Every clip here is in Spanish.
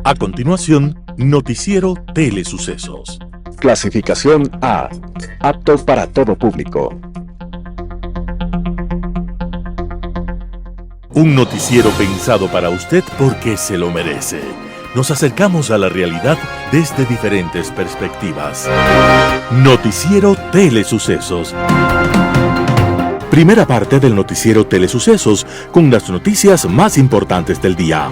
A continuación, Noticiero Telesucesos. Clasificación A. Apto para todo público. Un noticiero pensado para usted porque se lo merece. Nos acercamos a la realidad desde diferentes perspectivas. Noticiero Telesucesos. Primera parte del Noticiero Telesucesos con las noticias más importantes del día.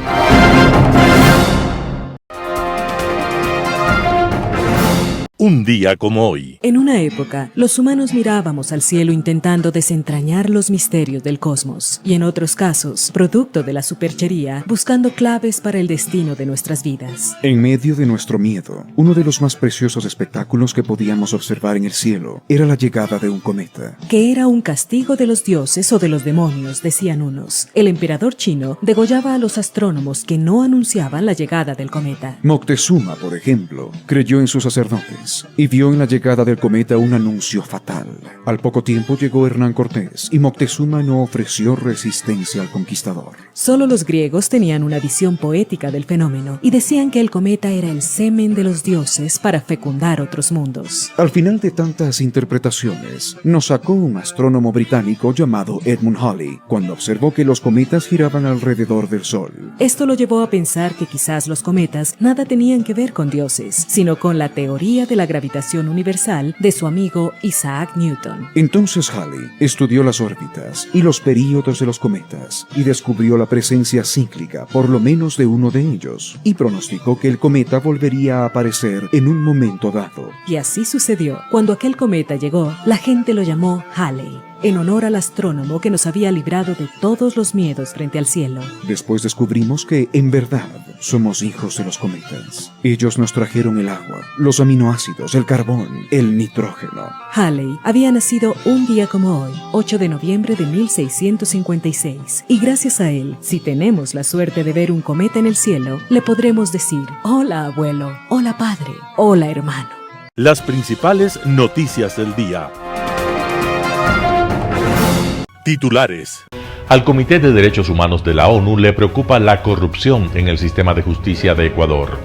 Un día como hoy. En una época, los humanos mirábamos al cielo intentando desentrañar los misterios del cosmos, y en otros casos, producto de la superchería, buscando claves para el destino de nuestras vidas. En medio de nuestro miedo, uno de los más preciosos espectáculos que podíamos observar en el cielo era la llegada de un cometa. Que era un castigo de los dioses o de los demonios, decían unos. El emperador chino degollaba a los astrónomos que no anunciaban la llegada del cometa. Moctezuma, por ejemplo, creyó en sus sacerdotes y vio en la llegada del cometa un anuncio fatal. Al poco tiempo llegó Hernán Cortés y Moctezuma no ofreció resistencia al conquistador. Solo los griegos tenían una visión poética del fenómeno y decían que el cometa era el semen de los dioses para fecundar otros mundos. Al final de tantas interpretaciones, nos sacó un astrónomo británico llamado Edmund Halley cuando observó que los cometas giraban alrededor del Sol. Esto lo llevó a pensar que quizás los cometas nada tenían que ver con dioses, sino con la teoría de la gravitación universal de su amigo Isaac Newton. Entonces Halley estudió las órbitas y los períodos de los cometas y descubrió la presencia cíclica por lo menos de uno de ellos y pronosticó que el cometa volvería a aparecer en un momento dado. Y así sucedió. Cuando aquel cometa llegó, la gente lo llamó Halley, en honor al astrónomo que nos había librado de todos los miedos frente al cielo. Después descubrimos que, en verdad, somos hijos de los cometas. Ellos nos trajeron el agua, los aminoácidos, el carbón, el nitrógeno. Halley había nacido un día como hoy, 8 de noviembre de 1656, y gracias a él, si tenemos la suerte de ver un cometa en el cielo, le podremos decir: hola abuelo, hola padre, hola hermano. Las principales noticias del día. Titulares. Al Comité de Derechos Humanos de la ONU le preocupa la corrupción en el sistema de justicia de Ecuador.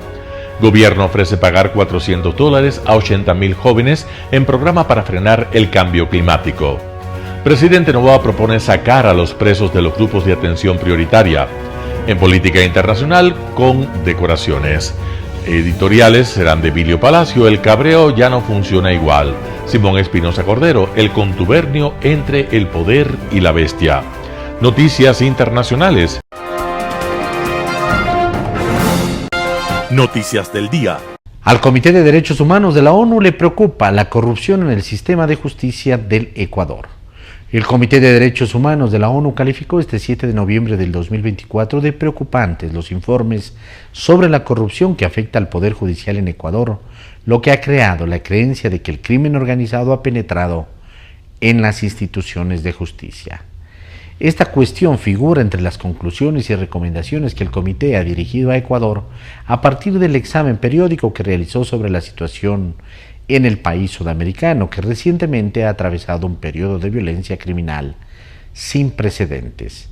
Gobierno ofrece pagar $400 a 80,000 jóvenes en programa para frenar el cambio climático. Presidente Noboa propone sacar a los presos de los grupos de atención prioritaria. En política internacional, con decoraciones. Editoriales serán de Vilio Palacio, el cabreo ya no funciona igual. Simón Espinosa Cordero, el contubernio entre el poder y la bestia. Noticias internacionales. Noticias del día. Al Comité de Derechos Humanos de la ONU le preocupa la corrupción en el sistema de justicia del Ecuador. El Comité de Derechos Humanos de la ONU calificó este 7 de noviembre del 2024 de preocupantes los informes sobre la corrupción que afecta al Poder Judicial en Ecuador, lo que ha creado la creencia de que el crimen organizado ha penetrado en las instituciones de justicia. Esta cuestión figura entre las conclusiones y recomendaciones que el comité ha dirigido a Ecuador a partir del examen periódico que realizó sobre la situación en el país sudamericano, que recientemente ha atravesado un periodo de violencia criminal sin precedentes.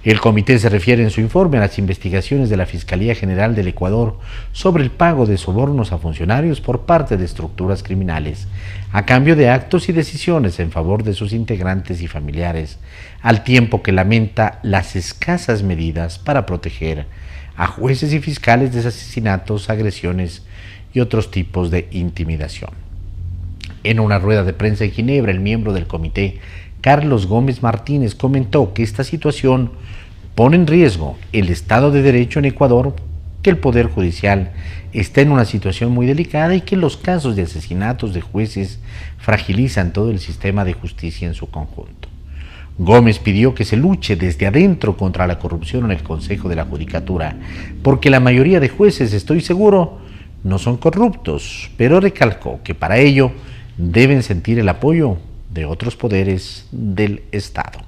El comité se refiere en su informe a las investigaciones de la Fiscalía General del Ecuador sobre el pago de sobornos a funcionarios por parte de estructuras criminales, a cambio de actos y decisiones en favor de sus integrantes y familiares, al tiempo que lamenta las escasas medidas para proteger a jueces y fiscales de asesinatos, agresiones y otros tipos de intimidación. En una rueda de prensa en Ginebra, el miembro del comité, Carlos Gómez Martínez, comentó que esta situación pone en riesgo el Estado de Derecho en Ecuador, que el Poder Judicial está en una situación muy delicada y que los casos de asesinatos de jueces fragilizan todo el sistema de justicia en su conjunto. Gómez pidió que se luche desde adentro contra la corrupción en el Consejo de la Judicatura, porque la mayoría de jueces, estoy seguro, no son corruptos, pero recalcó que para ello deben sentir el apoyo de otros poderes del Estado.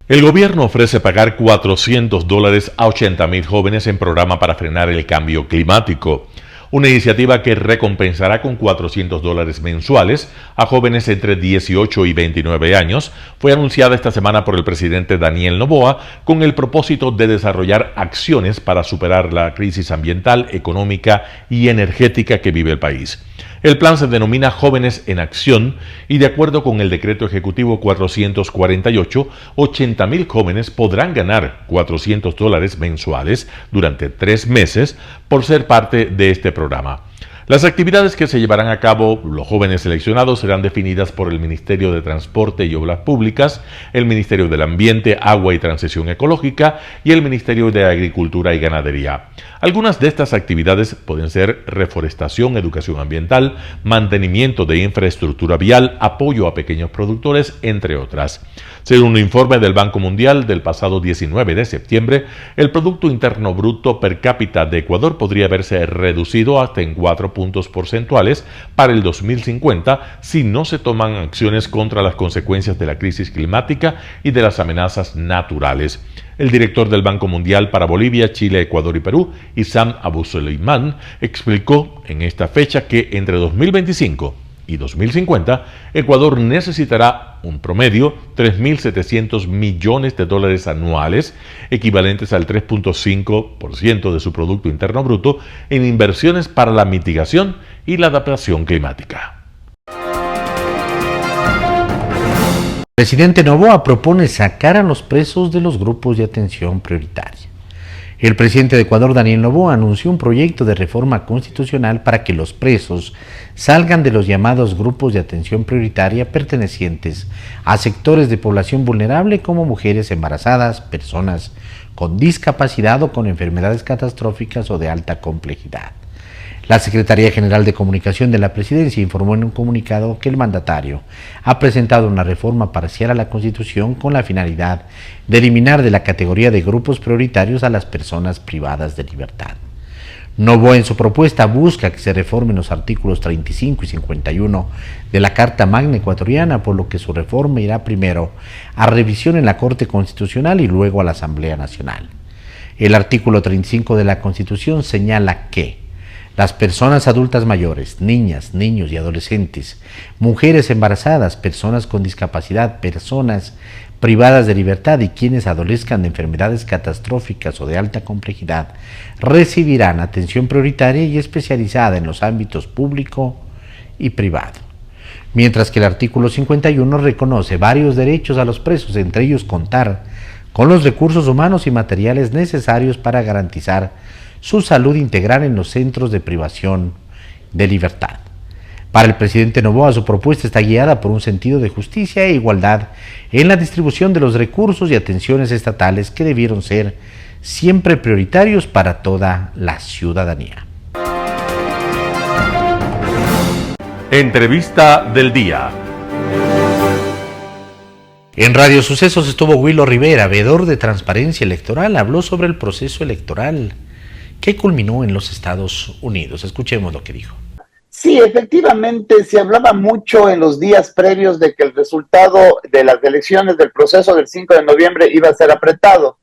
El gobierno ofrece pagar $400 a 80,000 jóvenes en programa para frenar el cambio climático. una iniciativa que recompensará con $400 mensuales a jóvenes entre 18 y 29 años, fue anunciada esta semana por el presidente Daniel Noboa con el propósito de desarrollar acciones para superar la crisis ambiental, económica y energética que vive el país. El plan se denomina Jóvenes en Acción y de acuerdo con el decreto ejecutivo 448, 80,000 jóvenes podrán ganar $400 mensuales durante 3 meses por ser parte de este programa. Las actividades que se llevarán a cabo los jóvenes seleccionados serán definidas por el Ministerio de Transporte y Obras Públicas, el Ministerio del Ambiente, Agua y Transición Ecológica y el Ministerio de Agricultura y Ganadería. Algunas de estas actividades pueden ser reforestación, educación ambiental, mantenimiento de infraestructura vial, apoyo a pequeños productores, entre otras. Según un informe del Banco Mundial del pasado 19 de septiembre, el Producto Interno Bruto per cápita de Ecuador podría verse reducido hasta en 4 puntos porcentuales para el 2050 si no se toman acciones contra las consecuencias de la crisis climática y de las amenazas naturales. El director del Banco Mundial para Bolivia, Chile, Ecuador y Perú, Issam Abu Suleiman, explicó en esta fecha que entre 2025 y 2050, Ecuador necesitará un promedio $3.700 millones anuales, equivalentes al 3.5% de su Producto Interno Bruto, en inversiones para la mitigación y la adaptación climática. El presidente Noboa propone sacar a los presos de los grupos de atención prioritaria. El presidente de Ecuador, Daniel Noboa, anunció un proyecto de reforma constitucional para que los presos salgan de los llamados grupos de atención prioritaria pertenecientes a sectores de población vulnerable como mujeres embarazadas, personas con discapacidad o con enfermedades catastróficas o de alta complejidad. La Secretaría General de Comunicación de la Presidencia informó en un comunicado que el mandatario ha presentado una reforma parcial a la Constitución con la finalidad de eliminar de la categoría de grupos prioritarios a las personas privadas de libertad. Noboa en su propuesta busca que se reformen los artículos 35 y 51 de la Carta Magna Ecuatoriana, por lo que su reforma irá primero a revisión en la Corte Constitucional y luego a la Asamblea Nacional. El artículo 35 de la Constitución señala que las personas adultas mayores, niñas, niños y adolescentes, mujeres embarazadas, personas con discapacidad, personas privadas de libertad y quienes adolezcan de enfermedades catastróficas o de alta complejidad, recibirán atención prioritaria y especializada en los ámbitos público y privado. Mientras que el artículo 51 reconoce varios derechos a los presos, entre ellos contar con los recursos humanos y materiales necesarios para garantizar su salud integral en los centros de privación de libertad. Para el presidente Noboa, su propuesta está guiada por un sentido de justicia e igualdad en la distribución de los recursos y atenciones estatales que debieron ser siempre prioritarios para toda la ciudadanía. Entrevista del día. En Radio Sucesos estuvo Willo Rivera, veedor de Transparencia Electoral, habló sobre el proceso electoral que culminó en los Estados Unidos. Escuchemos lo que dijo. Sí, efectivamente, se hablaba mucho en los días previos de que el resultado de las elecciones del proceso del 5 de noviembre iba a ser apretado.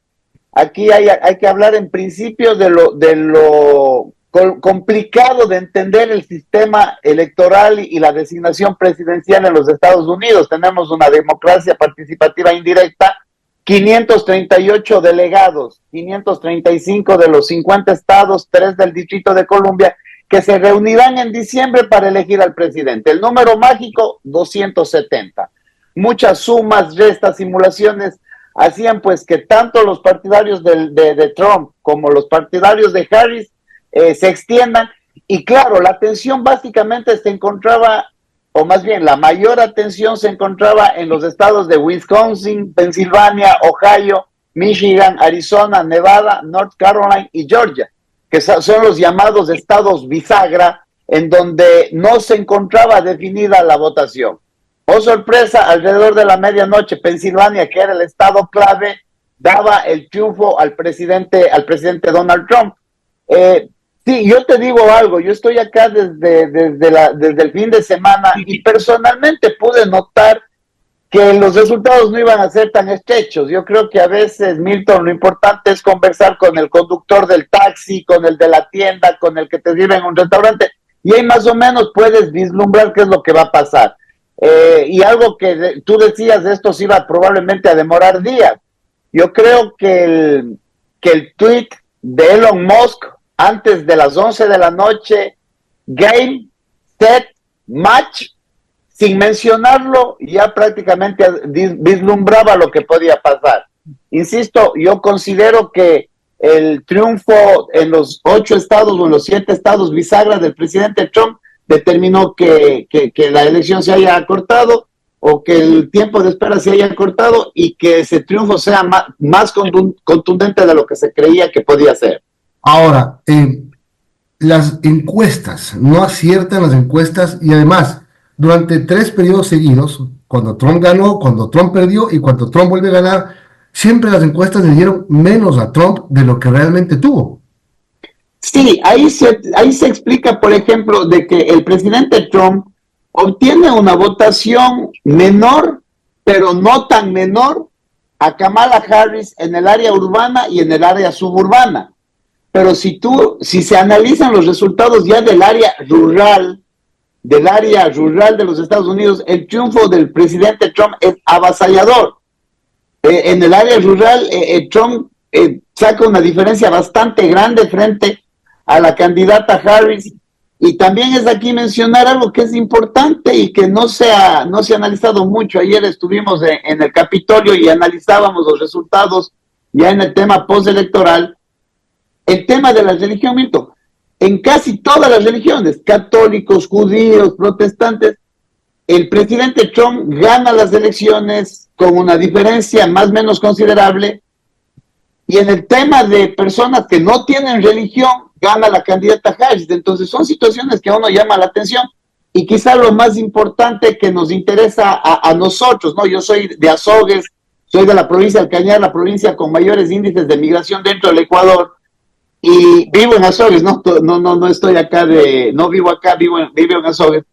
Aquí hay que hablar en principio de lo complicado de entender el sistema electoral y la designación presidencial en los Estados Unidos. Tenemos una democracia participativa indirecta, 538 delegados, 535 de los 50 estados, 3 del Distrito de Columbia, que se reunirán en diciembre para elegir al presidente. El número mágico, 270. Muchas sumas, restas, simulaciones hacían pues que tanto los partidarios de Trump como los partidarios de Harris se extiendan. Y claro, la atención básicamente se encontraba, o más bien la mayor atención se encontraba en los estados de Wisconsin, Pensilvania, Ohio, Michigan, Arizona, Nevada, North Carolina y Georgia, que son los llamados estados bisagra, en donde no se encontraba definida la votación. Oh sorpresa, alrededor de la medianoche, Pensilvania, que era el estado clave, daba el triunfo al presidente Donald Trump. Sí, yo te digo algo, yo estoy acá desde el fin de semana y personalmente pude notar que los resultados no iban a ser tan estrechos. Yo creo que a veces, Milton, lo importante es conversar con el conductor del taxi, con el de la tienda, con el que te sirve en un restaurante, y ahí más o menos puedes vislumbrar qué es lo que va a pasar. Y algo que tú decías, de esto se iba probablemente a demorar días. Yo creo que el tweet de Elon Musk antes de las 11 de la noche, game, set, match, sin mencionarlo, ya prácticamente vislumbraba lo que podía pasar. Insisto, yo considero que el triunfo en los 8 estados o en los 7 estados bisagra del presidente Trump determinó que la elección se haya acortado o que el tiempo de espera se haya acortado y que ese triunfo sea más contundente de lo que se creía que podía ser. Ahora, las encuestas, no aciertan las encuestas y además, durante 3 periodos seguidos, cuando Trump ganó, cuando Trump perdió y cuando Trump vuelve a ganar, siempre las encuestas le dieron menos a Trump de lo que realmente tuvo. Sí, ahí se explica, por ejemplo, de que el presidente Trump obtiene una votación menor, pero no tan menor, a Kamala Harris en el área urbana y en el área suburbana. Pero si se analizan los resultados ya del área rural de los Estados Unidos, el triunfo del presidente Trump es avasallador. En el área rural, Trump saca una diferencia bastante grande frente a la candidata Harris. Y también es de aquí mencionar algo que es importante y que no se ha analizado mucho. Ayer estuvimos en el Capitolio y analizábamos los resultados ya en el tema postelectoral. El tema de la religión, Milton. En casi todas las religiones, católicos, judíos, protestantes, el presidente Trump gana las elecciones con una diferencia más o menos considerable. Y en el tema de personas que no tienen religión, gana la candidata Harris. Entonces son situaciones que a uno llama la atención. Y quizá lo más importante que nos interesa a nosotros, ¿no? Yo soy de Azogues, soy de la provincia del Cañar, la provincia con mayores índices de migración dentro del Ecuador. Y vivo en Azogues, no estoy acá no vivo acá, vivo en Azogues.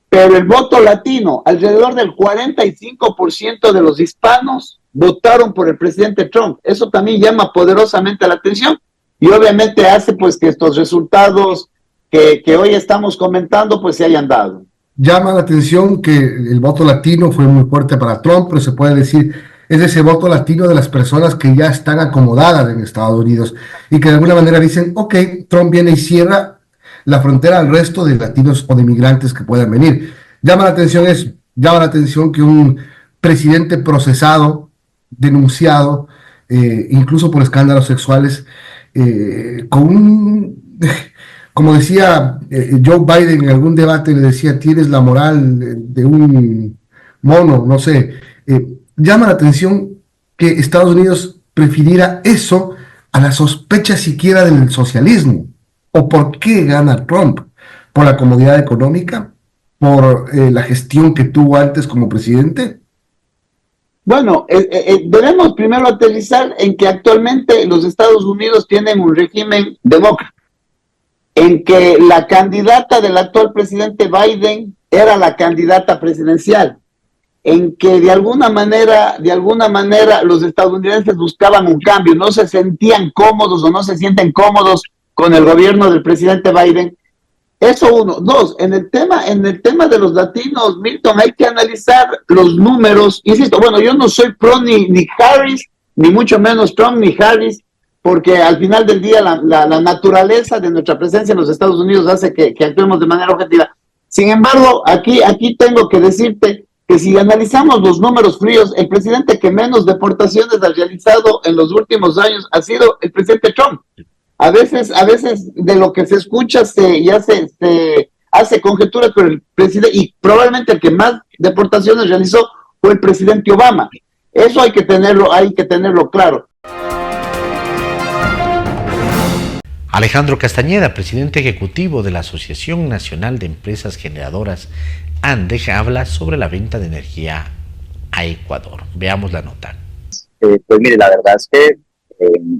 Pero el voto latino, alrededor del 45% de los hispanos votaron por el presidente Trump. Eso también llama poderosamente la atención y obviamente hace pues que estos resultados que hoy estamos comentando pues se hayan dado. Llama la atención que el voto latino fue muy fuerte para Trump, pero se puede decir es ese voto latino de las personas que ya están acomodadas en Estados Unidos y que de alguna manera dicen, ok, Trump viene y cierra la frontera al resto de latinos o de inmigrantes que puedan venir. Llama la atención eso, llama la atención que un presidente procesado, denunciado, incluso por escándalos sexuales, como decía Joe Biden en algún debate, le decía, tienes la moral de un mono, no sé. Llama la atención que Estados Unidos prefiriera eso a la sospecha siquiera del socialismo. ¿O por qué gana Trump? ¿Por la comodidad económica? ¿Por la gestión que tuvo antes como presidente? Bueno, debemos primero aterrizar en que actualmente los Estados Unidos tienen un régimen demócrata, en que la candidata del actual presidente Biden era la candidata presidencial, en que de alguna manera los estadounidenses buscaban un cambio, no se sentían cómodos o no se sienten cómodos con el gobierno del presidente Biden. Eso uno. Dos, en el tema de los latinos, Milton, hay que analizar los números. Insisto, bueno, yo no soy pro ni Harris, ni mucho menos Trump ni Harris, porque al final del día la naturaleza de nuestra presencia en los Estados Unidos hace que actuemos de manera objetiva. Sin embargo, aquí tengo que decirte que si analizamos los números fríos, el presidente que menos deportaciones ha realizado en los últimos años ha sido el presidente Trump. A veces de lo que se escucha se hace conjetura con el presidente, y probablemente el que más deportaciones realizó fue el presidente Obama. Eso hay que tenerlo claro. Alejandro Castañeda, presidente ejecutivo de la Asociación Nacional de Empresas Generadoras ANDEG, habla sobre la venta de energía a Ecuador. Veamos la nota. Pues mire, la verdad es que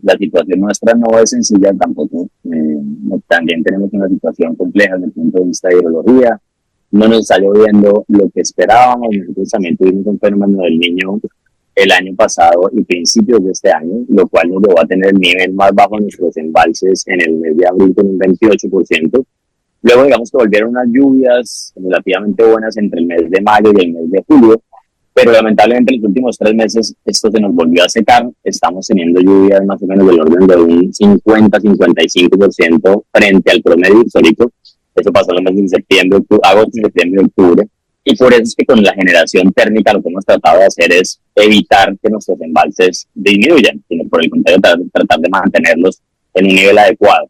la situación nuestra no es sencilla tampoco. También tenemos una situación compleja desde el punto de vista de hidrología. no nos está lloviendo lo que esperábamos. Nosotros también tuvimos un fenómeno del Niño el año pasado y principios de este año, lo cual nos llevó a tener el nivel más bajo de nuestros embalses en el mes de abril con un 28%. Luego, digamos que volvieron unas lluvias relativamente buenas entre el mes de mayo y el mes de julio, pero lamentablemente en los últimos 3 meses esto se nos volvió a secar. Estamos teniendo lluvias más o menos del orden de un 50-55% frente al promedio histórico. Eso pasó en los meses de septiembre, agosto, septiembre y octubre. Y por eso es que con la generación térmica lo que hemos tratado de hacer es evitar que nuestros embalses disminuyan, sino por el contrario tratar de mantenerlos en un nivel adecuado.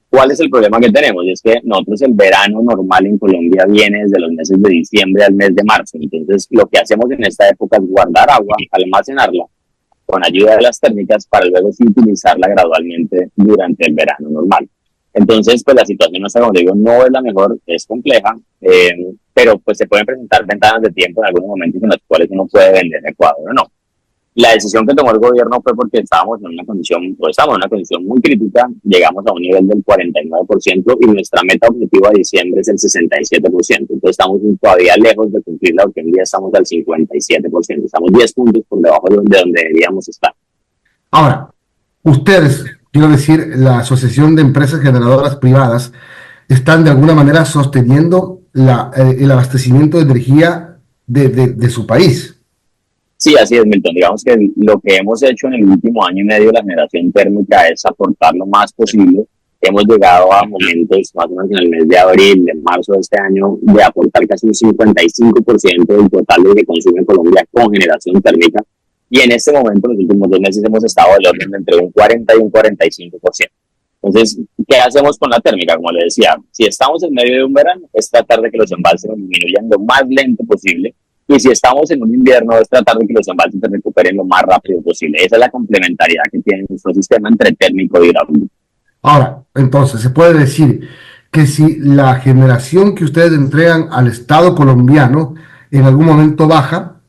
¿Cuál es el problema que tenemos? Y es que nosotros el verano normal en Colombia viene desde los meses de diciembre al mes de marzo. Entonces lo que hacemos en esta época es guardar agua, almacenarla con ayuda de las térmicas para luego sí utilizarla gradualmente durante el verano normal. Entonces, pues la situación, como digo, no es la mejor, es compleja, pero pues se pueden presentar ventanas de tiempo en algunos momentos en los cuales uno puede vender Ecuador o no. La decisión que tomó el gobierno fue porque estábamos en una condición muy crítica, llegamos a un nivel del 49% y nuestra meta objetiva de diciembre es el 67%. Entonces estamos todavía lejos de cumplirla, porque hoy en día estamos al 57%, estamos 10 puntos por debajo de donde deberíamos estar. Ahora, ustedes, quiero decir, la Asociación de Empresas Generadoras Privadas, están de alguna manera sosteniendo el abastecimiento de energía de su país. Sí, así es, Milton. Digamos que lo que hemos hecho en el último año y medio de la generación térmica es aportar lo más posible. Hemos llegado a momentos, más o menos en el mes de abril, de marzo de este año, de aportar casi un 55% del total de lo que consume Colombia con generación térmica. Y en este momento, en los últimos 2 meses, hemos estado del orden de entre un 40 y un 45%. Entonces, ¿qué hacemos con la térmica? Como le decía, si estamos en medio de un verano, es tratar de que los embalses disminuyan lo más lento posible. Y si estamos en un invierno, es tratar de que los embalses se recuperen lo más rápido posible. Esa es la complementariedad que tiene nuestro sistema entre térmico y hidráulico. Ahora, entonces, se puede decir que si la generación que ustedes entregan al Estado colombiano en algún momento baja,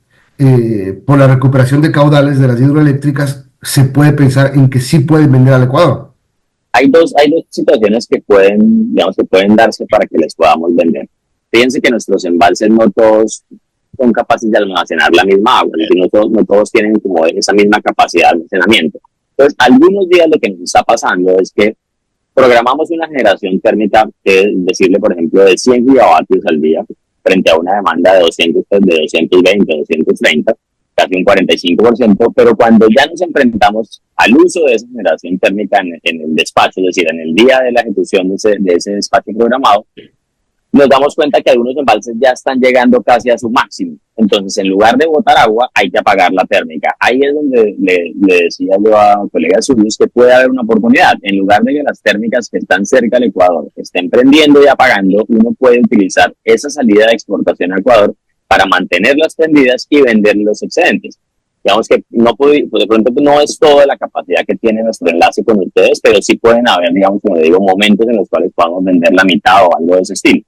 por la recuperación de caudales de las hidroeléctricas, se puede pensar en que sí pueden vender al Ecuador. Hay dos situaciones que pueden darse para que les podamos vender. Fíjense que nuestros embalses no todos son capaces de almacenar la misma agua, es decir, no todos tienen como esa misma capacidad de almacenamiento. Entonces, algunos días lo que nos está pasando es que programamos una generación térmica, que es decirle, por ejemplo, de 100 gigavatios al día, frente a una demanda de 220, 230, casi un 45%, pero cuando ya nos enfrentamos al uso de esa generación térmica en el despacho, es decir, en el día de la ejecución de ese despacho programado, nos damos cuenta que algunos embalses ya están llegando casi a su máximo. Entonces, en lugar de botar agua, hay que apagar la térmica. Ahí es donde le decía yo a colegas suyos que puede haber una oportunidad. En lugar de que las térmicas que están cerca del Ecuador estén prendiendo y apagando, uno puede utilizar esa salida de exportación al Ecuador para mantenerlas prendidas y vender los excedentes. Digamos que de pronto no es toda la capacidad que tiene nuestro enlace con ustedes, pero sí pueden haber, digamos, como digo, momentos en los cuales podamos vender la mitad o algo de ese estilo.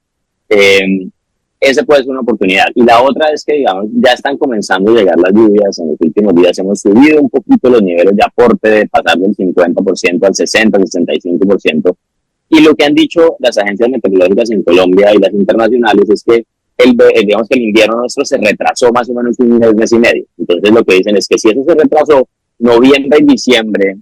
Esa puede ser una oportunidad. Y la otra es que, digamos, ya están comenzando a llegar las lluvias. En los últimos días hemos subido un poquito los niveles de aporte, de pasar del 50% al 60, 65%. Y lo que han dicho las agencias meteorológicas en Colombia y las internacionales es que digamos que el invierno nuestro se retrasó más o menos un mes y medio. Entonces lo que dicen es que si eso se retrasó, noviembre y diciembre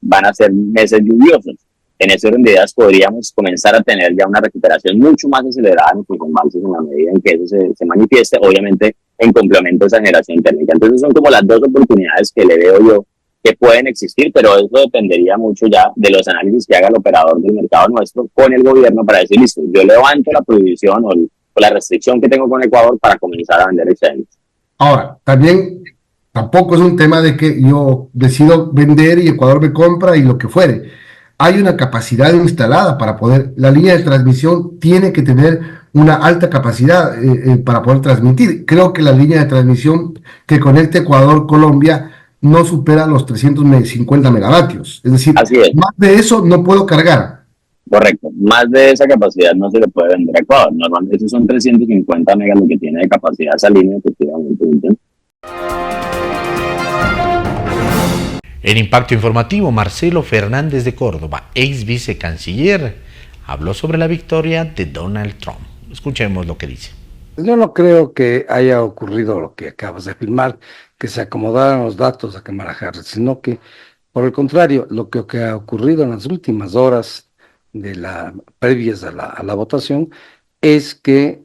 van a ser meses lluviosos. En ese orden de ideas podríamos comenzar a tener ya una recuperación mucho más acelerada en nuestros embalses en la medida en que eso se manifieste, obviamente en complemento a esa generación térmica. Entonces son como las dos oportunidades que le veo yo que pueden existir, pero eso dependería mucho ya de los análisis que haga el operador del mercado nuestro con el gobierno para decir, listo, yo levanto la prohibición o la restricción que tengo con Ecuador para comenzar a vender excedentes. Ahora, tampoco es un tema de que yo decido vender y Ecuador me compra y lo que fuere. Hay una capacidad instalada para poder, la línea de transmisión tiene que tener una alta capacidad para poder transmitir. Creo que la línea de transmisión que conecta Ecuador-Colombia no supera los 350 megavatios. Es decir, más de eso no puedo cargar. Correcto, más de esa capacidad no se le puede vender a Ecuador. Normalmente esos son 350 megas lo que tiene de capacidad esa línea, efectivamente. En Impacto Informativo, Marcelo Fernández de Córdoba, ex vicecanciller, habló sobre la victoria de Donald Trump. Escuchemos lo que dice. Yo no creo que haya ocurrido lo que acabas de afirmar, que se acomodaran los datos a Kamala Harris, sino que, por el contrario, lo que ha ocurrido en las últimas horas previas a la votación es que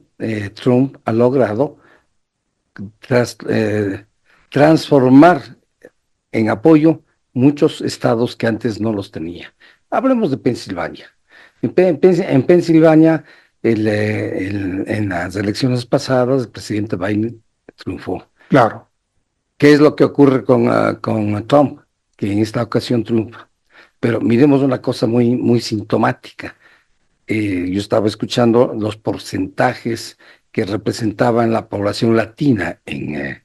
Trump ha logrado transformar en apoyo muchos estados que antes no los tenía. Hablemos de Pensilvania. En Pensilvania, en las elecciones pasadas, el presidente Biden triunfó. Claro. ¿Qué es lo que ocurre con Trump? Que en esta ocasión triunfa. Pero miremos una cosa muy, muy sintomática. Yo estaba escuchando los porcentajes que representaban la población latina en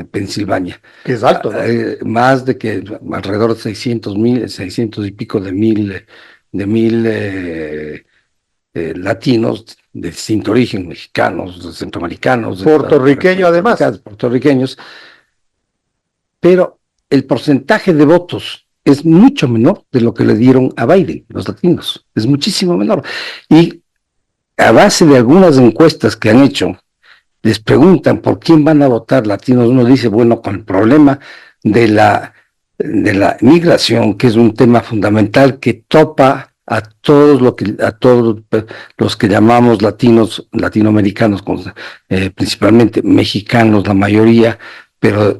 Pensilvania. Que es alto, ¿no? Más de que alrededor de 600 y pico de mil latinos de distinto origen, mexicanos, centroamericanos, puertorriqueños además. Puertorriqueños, pero el porcentaje de votos es mucho menor de lo que le dieron a Biden, los latinos, es muchísimo menor. Y a base de algunas encuestas que han hecho, les preguntan por quién van a votar latinos, uno dice, bueno, con el problema de la migración, que es un tema fundamental que topa a todos los que llamamos latinoamericanos, principalmente mexicanos, la mayoría, pero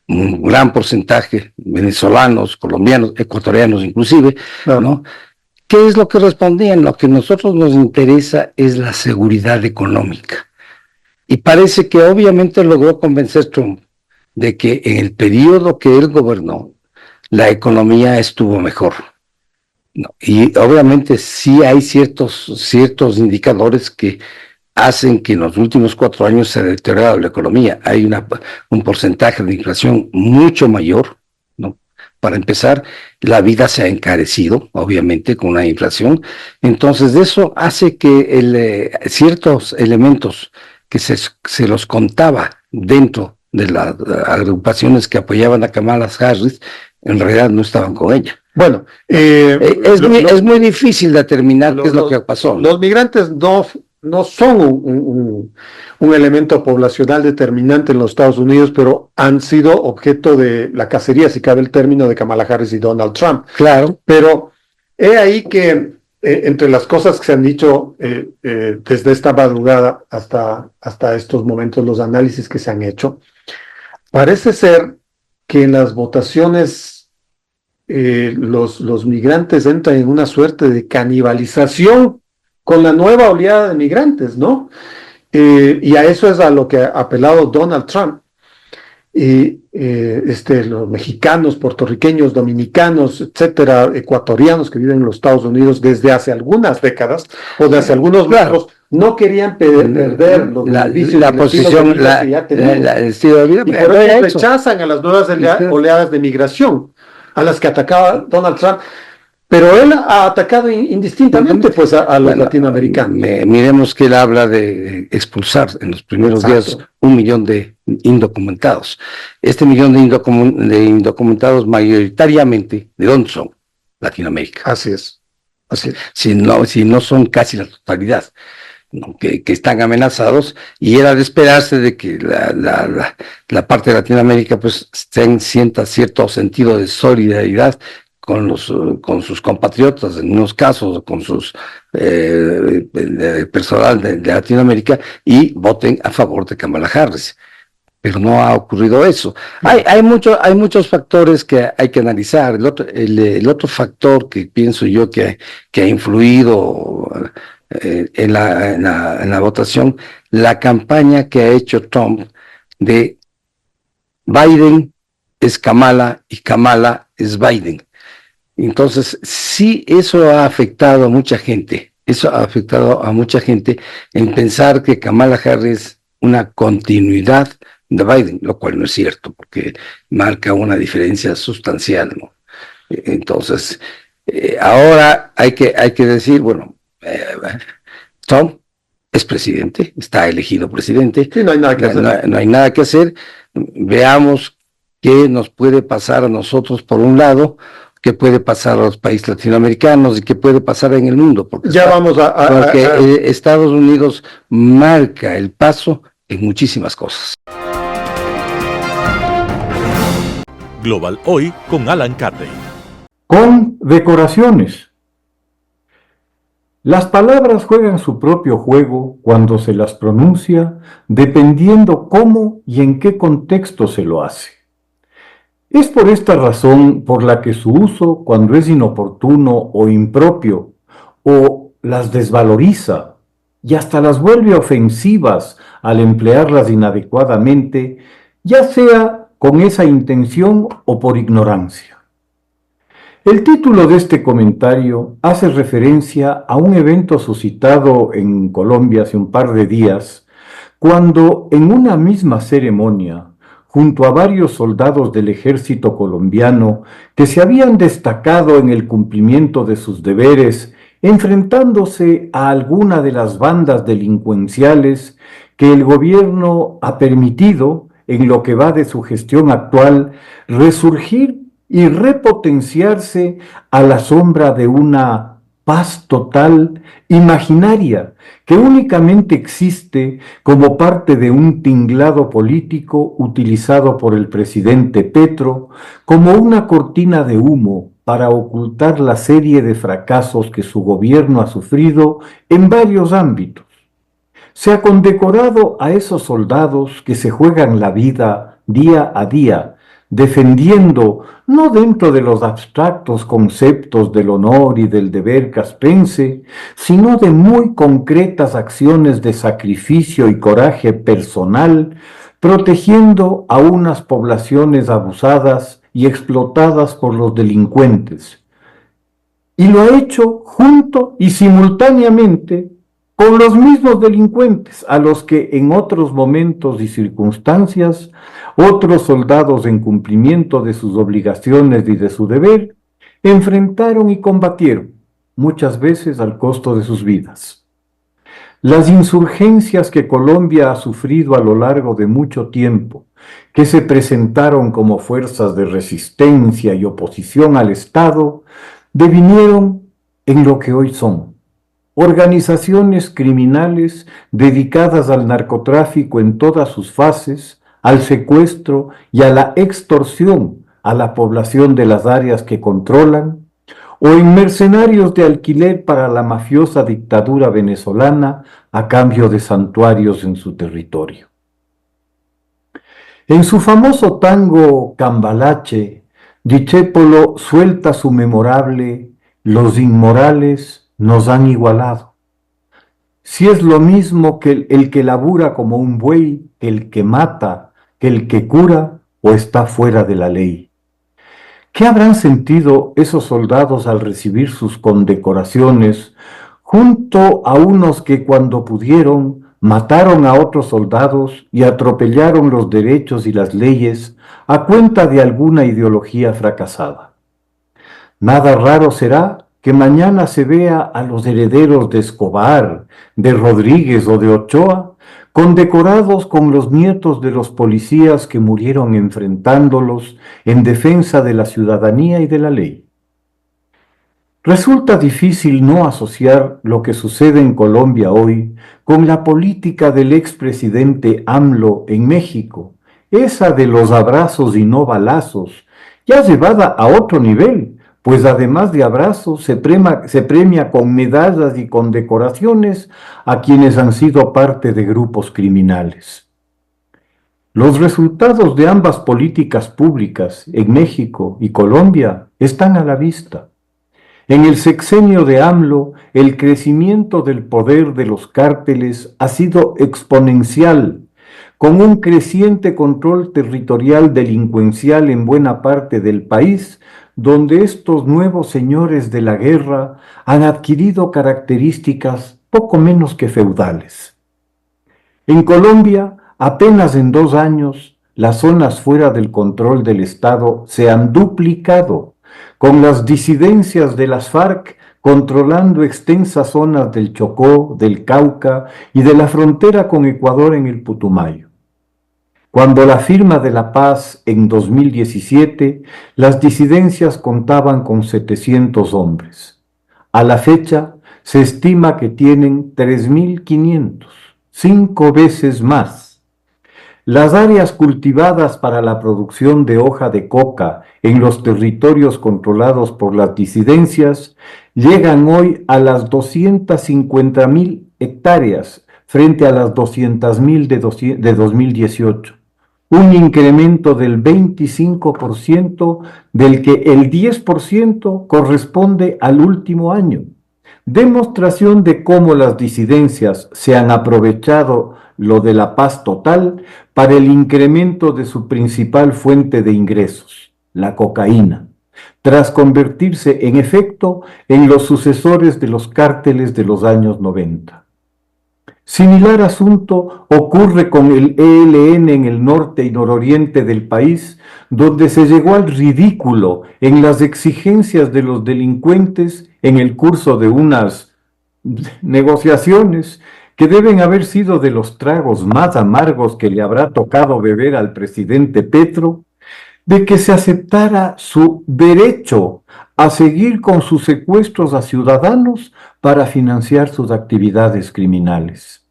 un gran porcentaje, venezolanos, colombianos, ecuatorianos inclusive, ¿no? ¿Qué es lo que respondían? Lo que a nosotros nos interesa es la seguridad económica. Y parece que obviamente logró convencer Trump de que en el periodo que él gobernó, la economía estuvo mejor. No, y obviamente sí hay ciertos indicadores que hacen que en los últimos 4 años se ha deteriorado la economía. Hay un porcentaje de inflación mucho mayor, ¿no? Para empezar, la vida se ha encarecido, obviamente, con la inflación. Entonces, eso hace que ciertos elementos que se los contaba dentro de las agrupaciones que apoyaban a Kamala Harris, en realidad no estaban con ella. Bueno, es muy difícil determinar qué es lo que pasó. Los migrantes no son un elemento poblacional determinante en los Estados Unidos, pero han sido objeto de la cacería, si cabe el término, de Kamala Harris y Donald Trump. Claro. Pero he ahí que entre las cosas que se han dicho desde esta madrugada hasta estos momentos, los análisis que se han hecho, parece ser que en las votaciones los migrantes entran en una suerte de canibalización con la nueva oleada de migrantes, ¿no? Y a eso es a lo que ha apelado Donald Trump. Los mexicanos, puertorriqueños, dominicanos, etcétera, ecuatorianos que viven en los Estados Unidos desde hace algunas décadas o de hace algunos años, no querían perder la posición, el estilo de vida, y por eso rechazan a las nuevas oleadas de migración a las que atacaba Donald Trump. Pero él ha atacado indistintamente pues a los latinoamericanos. Miremos que él habla de expulsar en los primeros días 1 millón de indocumentados. Este millón de indocumentados mayoritariamente, ¿de dónde son? Latinoamérica. Así es. Si no son casi la totalidad, ¿no? que están amenazados, y era de esperarse de que la parte de Latinoamérica pues sienta cierto sentido de solidaridad con sus compatriotas, en unos casos con sus personal de Latinoamérica, y voten a favor de Kamala Harris. Pero no ha ocurrido eso. Hay muchos factores que hay que analizar. El otro factor que pienso yo que ha influido en la votación, la campaña que ha hecho Trump de Biden es Kamala y Kamala es Biden. Entonces, sí, eso ha afectado a mucha gente. Eso ha afectado a mucha gente en pensar que Kamala Harris es una continuidad de Biden, lo cual no es cierto, porque marca una diferencia sustancial, ¿no? Entonces, ahora hay que decir, bueno, Trump es presidente, está elegido presidente. Sí, no hay nada que hacer. No hay nada que hacer. Veamos qué nos puede pasar a nosotros, por un lado, que puede pasar a los países latinoamericanos y que puede pasar en el mundo, porque, Estados Unidos marca el paso en muchísimas cosas. Global Hoy con Alan Catey. Con decoraciones. Las palabras juegan su propio juego cuando se las pronuncia, dependiendo cómo y en qué contexto se lo hace. Es por esta razón por la que su uso, cuando es inoportuno o impropio, o las desvaloriza y hasta las vuelve ofensivas al emplearlas inadecuadamente, ya sea con esa intención o por ignorancia. El título de este comentario hace referencia a un evento suscitado en Colombia hace un par de días, cuando en una misma ceremonia, junto a varios soldados del ejército colombiano que se habían destacado en el cumplimiento de sus deberes, enfrentándose a alguna de las bandas delincuenciales que el gobierno ha permitido, en lo que va de su gestión actual, resurgir y repotenciarse a la sombra de una paz total, imaginaria, que únicamente existe como parte de un tinglado político utilizado por el presidente Petro como una cortina de humo para ocultar la serie de fracasos que su gobierno ha sufrido en varios ámbitos. Se ha condecorado a esos soldados que se juegan la vida día a día, defendiendo, no dentro de los abstractos conceptos del honor y del deber castrense, sino de muy concretas acciones de sacrificio y coraje personal, protegiendo a unas poblaciones abusadas y explotadas por los delincuentes. Y lo ha hecho junto y simultáneamente con los mismos delincuentes a los que en otros momentos y circunstancias otros soldados en cumplimiento de sus obligaciones y de su deber enfrentaron y combatieron, muchas veces al costo de sus vidas. Las insurgencias que Colombia ha sufrido a lo largo de mucho tiempo, que se presentaron como fuerzas de resistencia y oposición al Estado, devinieron en lo que hoy son. Organizaciones criminales dedicadas al narcotráfico en todas sus fases, al secuestro y a la extorsión a la población de las áreas que controlan, o en mercenarios de alquiler para la mafiosa dictadura venezolana a cambio de santuarios en su territorio. En su famoso tango Cambalache, Discépolo suelta su memorable "Los inmorales nos han igualado". Si es lo mismo que el que labura como un buey, que el que mata, que el que cura, o está fuera de la ley. ¿Qué habrán sentido esos soldados al recibir sus condecoraciones junto a unos que cuando pudieron mataron a otros soldados y atropellaron los derechos y las leyes a cuenta de alguna ideología fracasada? Nada raro será que mañana se vea a los herederos de Escobar, de Rodríguez o de Ochoa, condecorados con los nietos de los policías que murieron enfrentándolos en defensa de la ciudadanía y de la ley. Resulta difícil no asociar lo que sucede en Colombia hoy con la política del expresidente AMLO en México, esa de los abrazos y no balazos, ya llevada a otro nivel, pues además de abrazos se premia con medallas y condecoraciones a quienes han sido parte de grupos criminales. Los resultados de ambas políticas públicas en México y Colombia están a la vista. En el sexenio de AMLO, el crecimiento del poder de los cárteles ha sido exponencial, con un creciente control territorial delincuencial en buena parte del país, donde estos nuevos señores de la guerra han adquirido características poco menos que feudales. En Colombia, apenas en 2 años, las zonas fuera del control del Estado se han duplicado, con las disidencias de las FARC controlando extensas zonas del Chocó, del Cauca y de la frontera con Ecuador en el Putumayo. Cuando la firma de la paz en 2017, las disidencias contaban con 700 hombres. A la fecha, se estima que tienen 3.500, 5 veces más. Las áreas cultivadas para la producción de hoja de coca en los territorios controlados por las disidencias llegan hoy a las 250.000 hectáreas frente a las 200.000 de 2018. Un incremento del 25% del que el 10% corresponde al último año. Demostración de cómo las disidencias se han aprovechado lo de la paz total para el incremento de su principal fuente de ingresos, la cocaína, tras convertirse en efecto en los sucesores de los cárteles de los años 90. Similar asunto ocurre con el ELN en el norte y nororiente del país, donde se llegó al ridículo en las exigencias de los delincuentes en el curso de unas negociaciones que deben haber sido de los tragos más amargos que le habrá tocado beber al presidente Petro, de que se aceptara su derecho a seguir con sus secuestros a ciudadanos para financiar sus actividades criminales.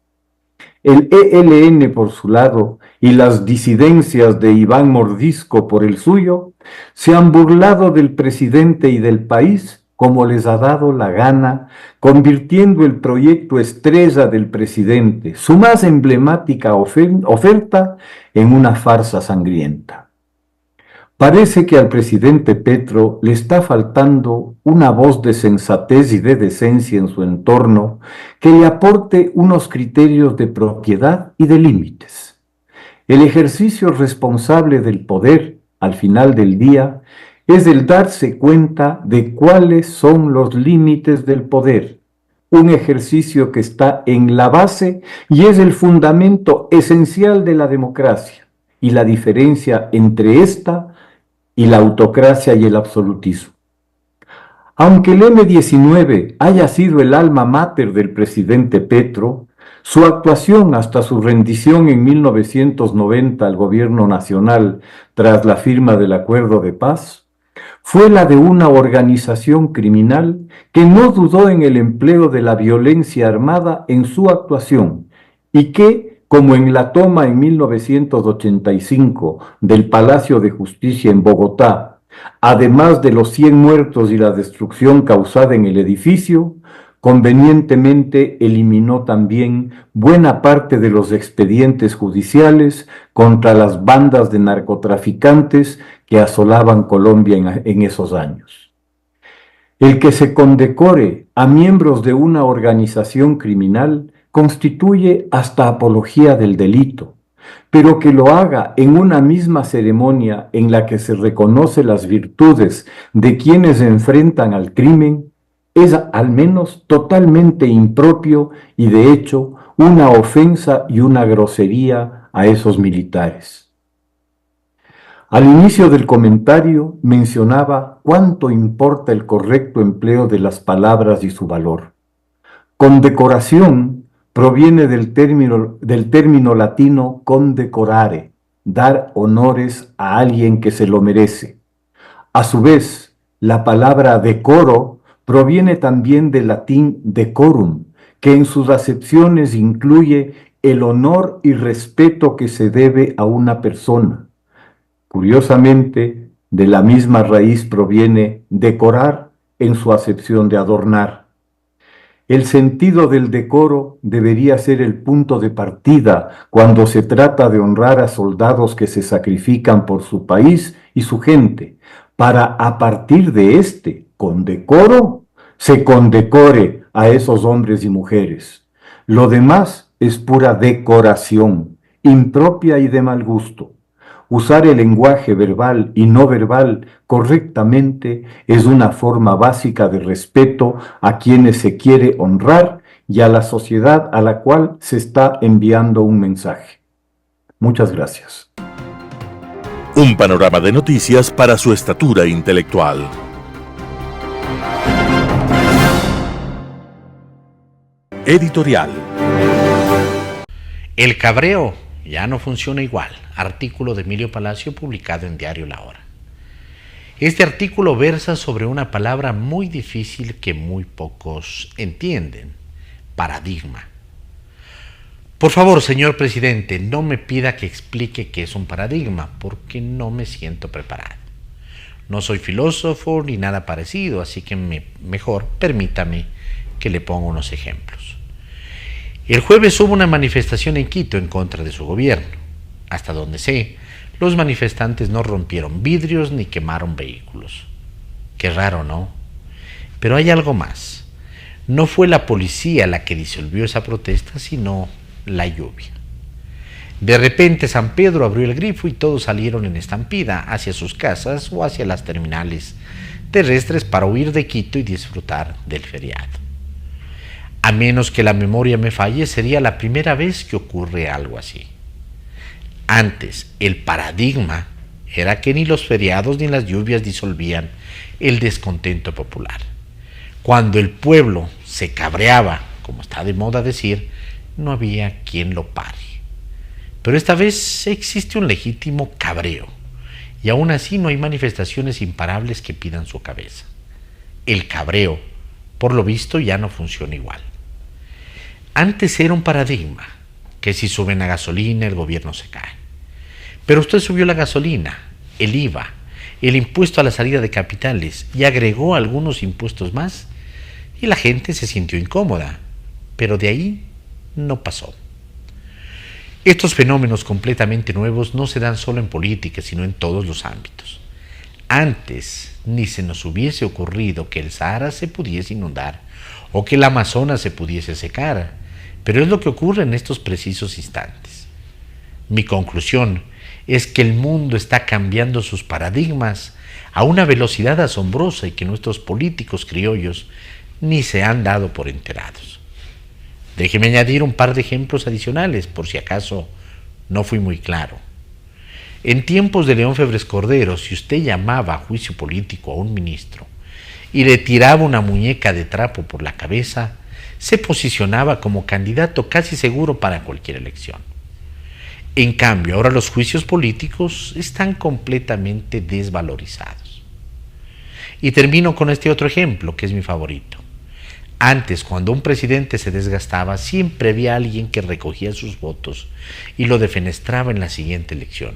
El ELN por su lado y las disidencias de Iván Mordisco por el suyo se han burlado del presidente y del país como les ha dado la gana, convirtiendo el proyecto estrella del presidente, su más emblemática oferta, en una farsa sangrienta. Parece que al presidente Petro le está faltando una voz de sensatez y de decencia en su entorno que le aporte unos criterios de propiedad y de límites. El ejercicio responsable del poder, al final del día, es el darse cuenta de cuáles son los límites del poder, un ejercicio que está en la base y es el fundamento esencial de la democracia y la diferencia entre esta y la autocracia y el absolutismo. Aunque el M-19 haya sido el alma mater del presidente Petro, su actuación hasta su rendición en 1990 al gobierno nacional tras la firma del acuerdo de paz, fue la de una organización criminal que no dudó en el empleo de la violencia armada en su actuación y que, como en la toma en 1985 del Palacio de Justicia en Bogotá, además de los 100 muertos y la destrucción causada en el edificio, convenientemente eliminó también buena parte de los expedientes judiciales contra las bandas de narcotraficantes que asolaban Colombia en esos años. El que se condecore a miembros de una organización criminal constituye hasta apología del delito, pero que lo haga en una misma ceremonia en la que se reconoce las virtudes de quienes se enfrentan al crimen es al menos totalmente impropio y de hecho una ofensa y una grosería a esos militares. Al inicio del comentario mencionaba cuánto importa el correcto empleo de las palabras y su valor. Condecoración proviene del término latino condecorare, dar honores a alguien que se lo merece. A su vez, la palabra decoro proviene también del latín decorum, que en sus acepciones incluye el honor y respeto que se debe a una persona. Curiosamente, de la misma raíz proviene decorar en su acepción de adornar. El sentido del decoro debería ser el punto de partida cuando se trata de honrar a soldados que se sacrifican por su país y su gente, para a partir de con decoro, se condecore a esos hombres y mujeres. Lo demás es pura decoración, impropia y de mal gusto. Usar el lenguaje verbal y no verbal correctamente es una forma básica de respeto a quienes se quiere honrar y a la sociedad a la cual se está enviando un mensaje. Muchas gracias. Un panorama de noticias para su estatura intelectual. Editorial. El cabreo ya no funciona igual. Artículo de Emilio Palacio publicado en Diario La Hora. Este artículo versa sobre una palabra muy difícil que muy pocos entienden: paradigma. Por favor, señor presidente, no me pida que explique qué es un paradigma, porque no me siento preparado. No soy filósofo ni nada parecido, así que mejor permítame que le ponga unos ejemplos. El jueves hubo una manifestación en Quito en contra de su gobierno. Hasta donde sé, los manifestantes no rompieron vidrios ni quemaron vehículos. Qué raro, ¿no? Pero hay algo más. No fue la policía la que disolvió esa protesta, sino la lluvia. De repente San Pedro abrió el grifo y todos salieron en estampida hacia sus casas o hacia las terminales terrestres para huir de Quito y disfrutar del feriado. A menos que la memoria me falle, sería la primera vez que ocurre algo así. Antes, el paradigma era que ni los feriados ni las lluvias disolvían el descontento popular. Cuando el pueblo se cabreaba, como está de moda decir, no había quien lo pare. Pero esta vez existe un legítimo cabreo, y aún así no hay manifestaciones imparables que pidan su cabeza. El cabreo, por lo visto, ya no funciona igual. Antes era un paradigma, que si suben la gasolina el gobierno se cae. Pero usted subió la gasolina, el IVA, el impuesto a la salida de capitales y agregó algunos impuestos más y la gente se sintió incómoda, pero de ahí no pasó. Estos fenómenos completamente nuevos no se dan solo en política, sino en todos los ámbitos. Antes ni se nos hubiese ocurrido que el Sahara se pudiese inundar o que el Amazonas se pudiese secar, pero es lo que ocurre en estos precisos instantes. Mi conclusión es que el mundo está cambiando sus paradigmas a una velocidad asombrosa y que nuestros políticos criollos ni se han dado por enterados. Déjeme añadir un par de ejemplos adicionales, por si acaso no fui muy claro. En tiempos de León Febres Cordero, si usted llamaba a juicio político a un ministro y le tiraba una muñeca de trapo por la cabeza, se posicionaba como candidato casi seguro para cualquier elección. En cambio, ahora los juicios políticos están completamente desvalorizados. Y termino con este otro ejemplo, que es mi favorito. Antes, cuando un presidente se desgastaba, siempre había alguien que recogía sus votos y lo defenestraba en la siguiente elección.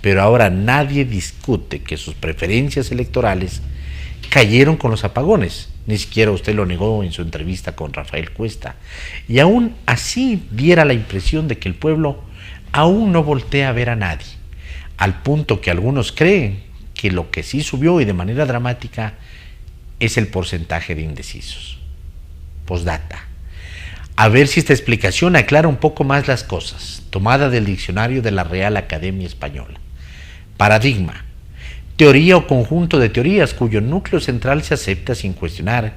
Pero ahora nadie discute que sus preferencias electorales cayeron con los apagones. Ni siquiera usted lo negó en su entrevista con Rafael Cuesta. Y aún así diera la impresión de que el pueblo aún no voltea a ver a nadie, al punto que algunos creen que lo que sí subió y de manera dramática es el porcentaje de indecisos. Postdata. A ver si esta explicación aclara un poco más las cosas, tomada del diccionario de la Real Academia Española. Paradigma. Teoría o conjunto de teorías cuyo núcleo central se acepta sin cuestionar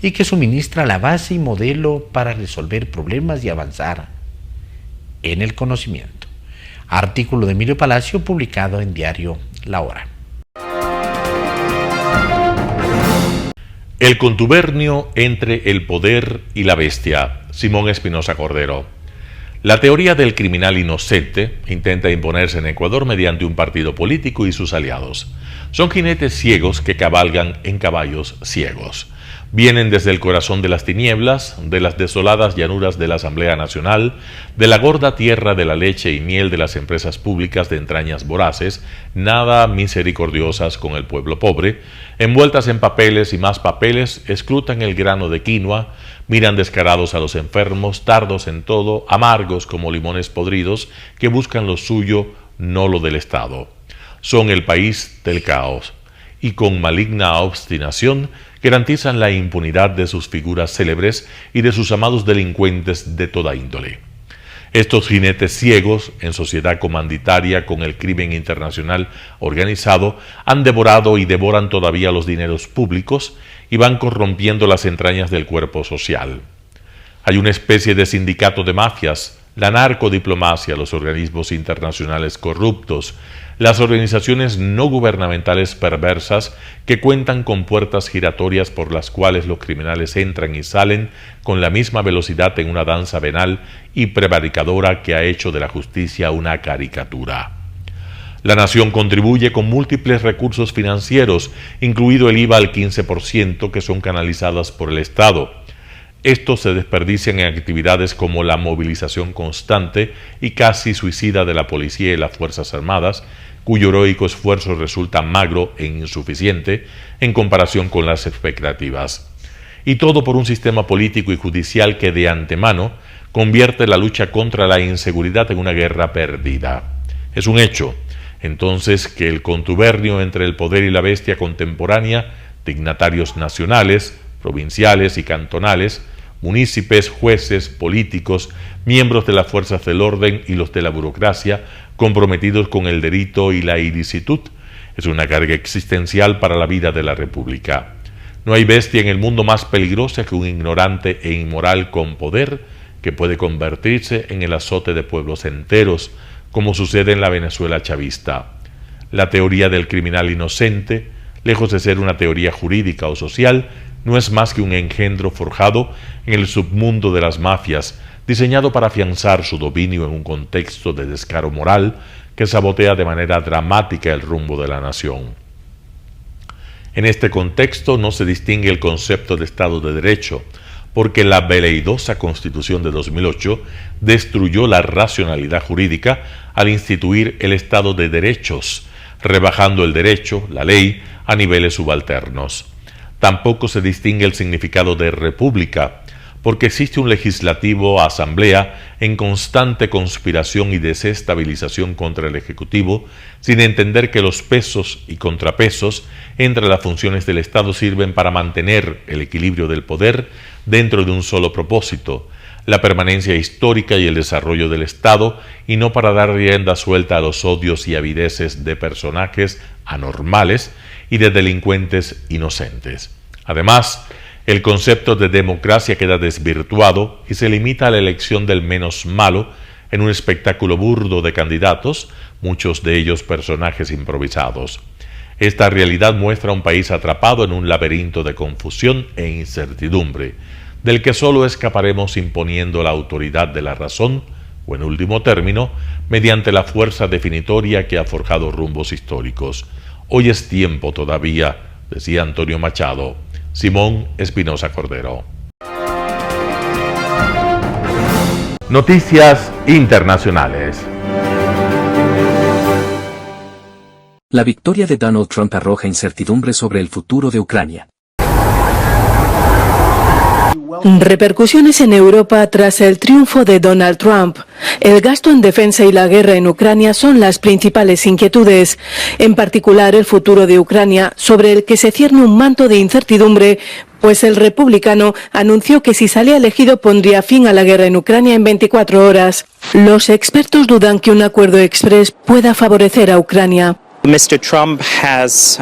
y que suministra la base y modelo para resolver problemas y avanzar en el conocimiento. Artículo de Emilio Palacio publicado en Diario La Hora. El contubernio entre el poder y la bestia. Simón Espinosa Cordero. La teoría del criminal inocente intenta imponerse en Ecuador mediante un partido político y sus aliados. Son jinetes ciegos que cabalgan en caballos ciegos. Vienen desde el corazón de las tinieblas, de las desoladas llanuras de la Asamblea Nacional, de la gorda tierra de la leche y miel de las empresas públicas de entrañas voraces, nada misericordiosas con el pueblo pobre, envueltas en papeles y más papeles, escrutan el grano de quinoa, miran descarados a los enfermos, tardos en todo, amargos como limones podridos, que buscan lo suyo, no lo del Estado. Son el país del caos, y con maligna obstinación garantizan la impunidad de sus figuras célebres y de sus amados delincuentes de toda índole. Estos jinetes ciegos, en sociedad comanditaria con el crimen internacional organizado, han devorado y devoran todavía los dineros públicos y van corrompiendo las entrañas del cuerpo social. Hay una especie de sindicato de mafias, la narcodiplomacia, los organismos internacionales corruptos, las organizaciones no gubernamentales perversas que cuentan con puertas giratorias por las cuales los criminales entran y salen con la misma velocidad en una danza venal y prevaricadora que ha hecho de la justicia una caricatura. La nación contribuye con múltiples recursos financieros, incluido el IVA al 15%, que son canalizadas por el Estado. Estos se desperdician en actividades como la movilización constante y casi suicida de la policía y las Fuerzas Armadas, cuyo heroico esfuerzo resulta magro e insuficiente en comparación con las expectativas. Y todo por un sistema político y judicial que de antemano convierte la lucha contra la inseguridad en una guerra perdida. Es un hecho, entonces, que el contubernio entre el poder y la bestia contemporánea, dignatarios nacionales, provinciales y cantonales, municipios, jueces, políticos, miembros de las fuerzas del orden y los de la burocracia, comprometidos con el delito y la ilicitud, es una carga existencial para la vida de la República. No hay bestia en el mundo más peligrosa que un ignorante e inmoral con poder que puede convertirse en el azote de pueblos enteros, como sucede en la Venezuela chavista. La teoría del criminal inocente, lejos de ser una teoría jurídica o social, no es más que un engendro forjado en el submundo de las mafias, diseñado para afianzar su dominio en un contexto de descaro moral que sabotea de manera dramática el rumbo de la nación. En este contexto no se distingue el concepto de Estado de Derecho, porque la veleidosa Constitución de 2008 destruyó la racionalidad jurídica al instituir el Estado de Derechos, rebajando el derecho, la ley, a niveles subalternos. Tampoco se distingue el significado de república, porque existe un legislativo asamblea en constante conspiración y desestabilización contra el Ejecutivo, sin entender que los pesos y contrapesos entre las funciones del Estado sirven para mantener el equilibrio del poder dentro de un solo propósito, la permanencia histórica y el desarrollo del Estado, y no para dar rienda suelta a los odios y avideces de personajes anormales y de delincuentes inocentes. Además, el concepto de democracia queda desvirtuado y se limita a la elección del menos malo en un espectáculo burdo de candidatos, muchos de ellos personajes improvisados. Esta realidad muestra un país atrapado en un laberinto de confusión e incertidumbre, del que solo escaparemos imponiendo la autoridad de la razón, o en último término, mediante la fuerza definitoria que ha forjado rumbos históricos. Hoy es tiempo todavía, decía Antonio Machado. Simón Espinosa Cordero. Noticias internacionales. La victoria de Donald Trump arroja incertidumbre sobre el futuro de Ucrania. Repercusiones en Europa tras el triunfo de Donald Trump. El gasto en defensa y la guerra en Ucrania son las principales inquietudes, en particular el futuro de Ucrania, sobre el que se cierne un manto de incertidumbre, pues el republicano anunció que si salía elegido pondría fin a la guerra en Ucrania en 24 horas. Los expertos dudan que un acuerdo exprés pueda favorecer a Ucrania. Mr. Trump has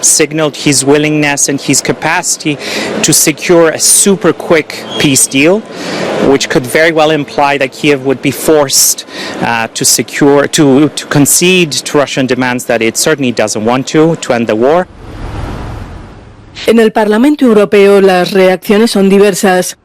signaled his willingness and his capacity to secure a super quick peace deal, which could very well imply that Kiev would be forced to concede to Russian demands that it certainly doesn't want to end the war. En el Parlamento Europeo las reacciones son diversas.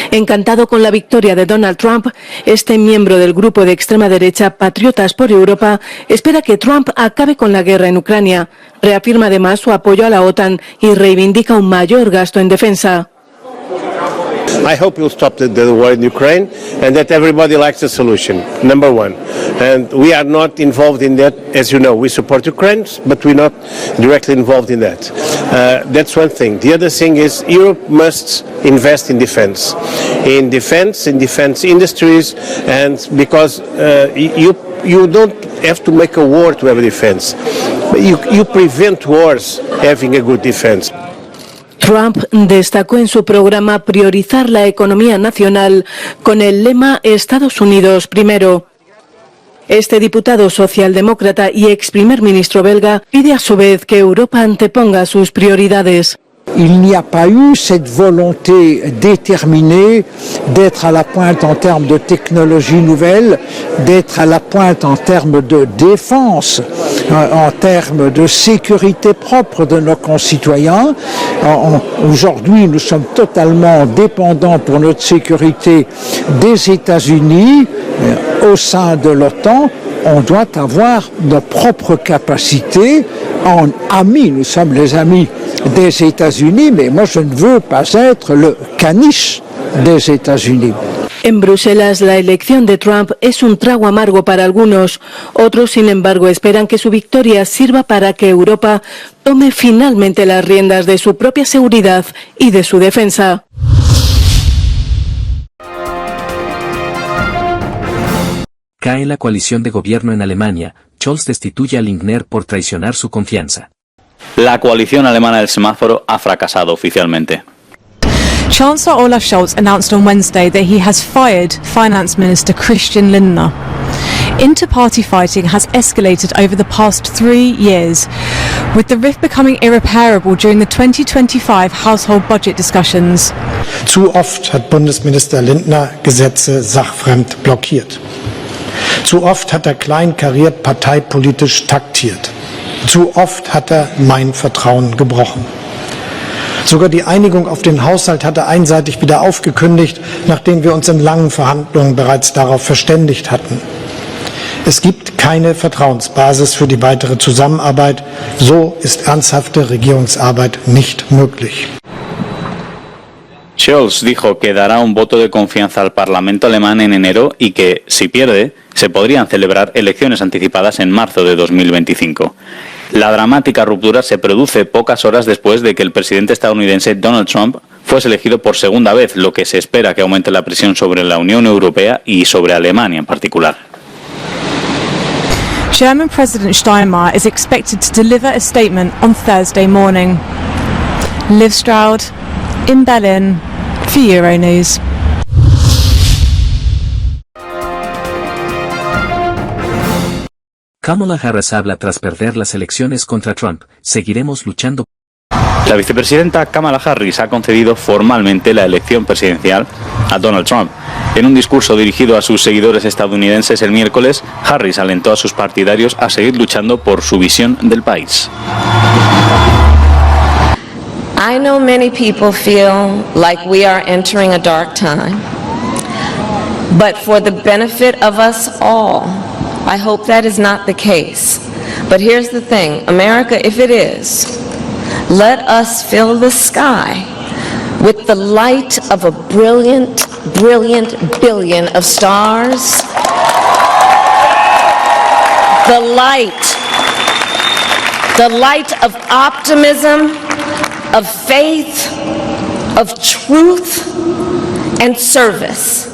Encantado con la victoria de Donald Trump, este miembro del grupo de extrema derecha Patriotas por Europa espera que Trump acabe con la guerra en Ucrania. Reafirma además su apoyo a la OTAN y reivindica un mayor gasto en defensa. I hope you'll stop the war in Ukraine and that everybody likes a solution, number one. And we are not involved in that, as you know. We support Ukraine, but we're not directly involved in that. That's one thing. The other thing is Europe must invest in defense industries, and because you don't have to make a war to have a defense. You prevent wars having a good defense. Trump destacó en su programa priorizar la economía nacional con el lema Estados Unidos primero. Este diputado socialdemócrata y ex primer ministro belga pide a su vez que Europa anteponga sus prioridades. Il n'y a pas eu cette volonté déterminée d'être à la pointe en termes de technologies nouvelles, d'être à la pointe en termes de défense, en termes de sécurité propre de nos concitoyens. Aujourd'hui, nous sommes totalement dépendants pour notre sécurité des États-Unis au sein de l'OTAN. On doit avoir nos propres capacités en amis. Nous sommes les amis des États-Unis, mais moi je ne veux pas être le caniche des États-Unis. En Bruselas, la elección de Trump es un trago amargo para algunos. Otros, sin embargo, esperan que su victoria sirva para que Europa tome finalmente las riendas de su propia seguridad y de su defensa. Cae la coalición de gobierno en Alemania. Scholz destituye a Lindner por traicionar su confianza. La coalición alemana del semáforo ha fracasado oficialmente. Chancellor Olaf Scholz announced on Wednesday that he has fired Finance Minister Christian Lindner. Inter-party fighting has escalated over the past 3 years, with the rift becoming irreparable during the 2025 household budget discussions. Zu oft hat Bundesminister Lindner Gesetze sachfremd blockiert. Zu oft hat kleinkariert parteipolitisch taktiert. Zu oft hat mein Vertrauen gebrochen. Sogar die Einigung auf den Haushalt hat einseitig wieder aufgekündigt, nachdem wir uns in langen Verhandlungen bereits darauf verständigt hatten. Es gibt keine Vertrauensbasis für die weitere Zusammenarbeit. So ist ernsthafte Regierungsarbeit nicht möglich. Scholz dijo que dará un voto de confianza al Parlamento alemán en enero y que, si pierde, se podrían celebrar elecciones anticipadas en marzo de 2025. La dramática ruptura se produce pocas horas después de que el presidente estadounidense Donald Trump fuese elegido por segunda vez, lo que se espera que aumente la presión sobre la Unión Europea y sobre Alemania en particular. German President Steinmeier is expected to deliver a statement on Thursday morning. Liv Stroud in Berlin for Euronews. Kamala Harris habla tras perder las elecciones contra Trump. Seguiremos luchando. La vicepresidenta Kamala Harris ha concedido formalmente la elección presidencial a Donald Trump. En un discurso dirigido a sus seguidores estadounidenses el miércoles, Harris alentó a sus partidarios a seguir luchando por su visión del país. I know many people feel like we are entering a dark time, but for the benefit of us all, I hope that is not the case. But here's the thing, America, if it is, let us fill the sky with the light of a brilliant, brilliant billion of stars. The light of optimism, of faith, of truth and service.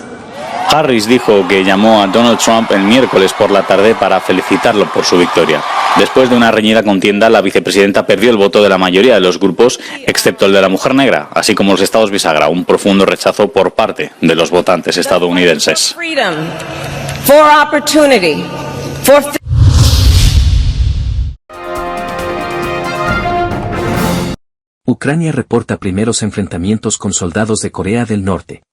Harris dijo que llamó a Donald Trump el miércoles por la tarde para felicitarlo por su victoria. Después de una reñida contienda, la vicepresidenta perdió el voto de la mayoría de los grupos, excepto el de la mujer negra, así como los estados bisagra, un profundo rechazo por parte de los votantes estadounidenses. Ucrania reporta primeros enfrentamientos con soldados de Corea del Norte.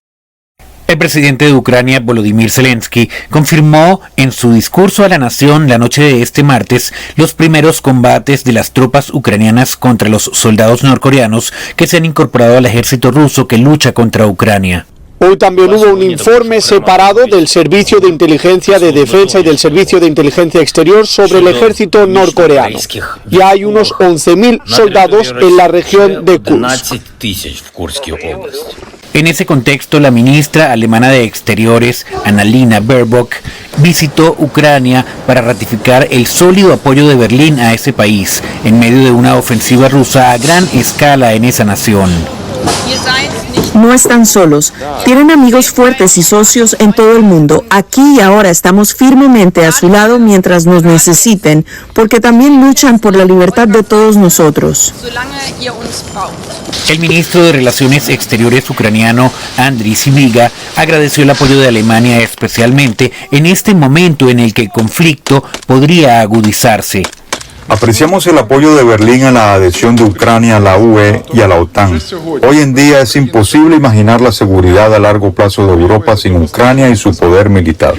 El presidente de Ucrania, Volodymyr Zelensky, confirmó en su discurso a la nación la noche de este martes los primeros combates de las tropas ucranianas contra los soldados norcoreanos que se han incorporado al ejército ruso que lucha contra Ucrania. Hoy también hubo un informe separado del Servicio de Inteligencia de Defensa y del Servicio de Inteligencia Exterior sobre el ejército norcoreano. Ya hay unos 11.000 soldados en la región de Kursk. En ese contexto, la ministra alemana de Exteriores, Annalena Baerbock, visitó Ucrania para ratificar el sólido apoyo de Berlín a ese país, en medio de una ofensiva rusa a gran escala en esa nación. No están solos, tienen amigos fuertes y socios en todo el mundo. Aquí y ahora estamos firmemente a su lado mientras nos necesiten, porque también luchan por la libertad de todos nosotros. El ministro de Relaciones Exteriores ucraniano, Andriy Sybiga, agradeció el apoyo de Alemania especialmente en este momento en el que el conflicto podría agudizarse. Apreciamos el apoyo de Berlín a la adhesión de Ucrania a la UE y a la OTAN. Hoy en día es imposible imaginar la seguridad a largo plazo de Europa sin Ucrania y su poder militar.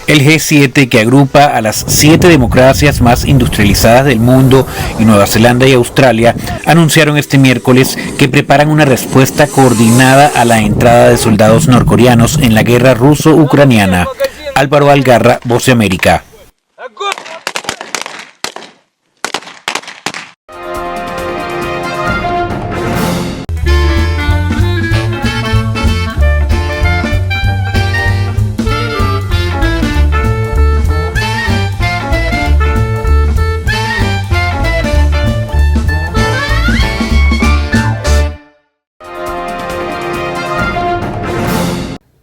El G7, que agrupa a las 7 democracias más industrializadas del mundo y Nueva Zelanda y Australia, anunciaron este miércoles que preparan una respuesta coordinada a la entrada de soldados norcoreanos en la guerra ruso-ucraniana. Álvaro Algarra, Voz de América.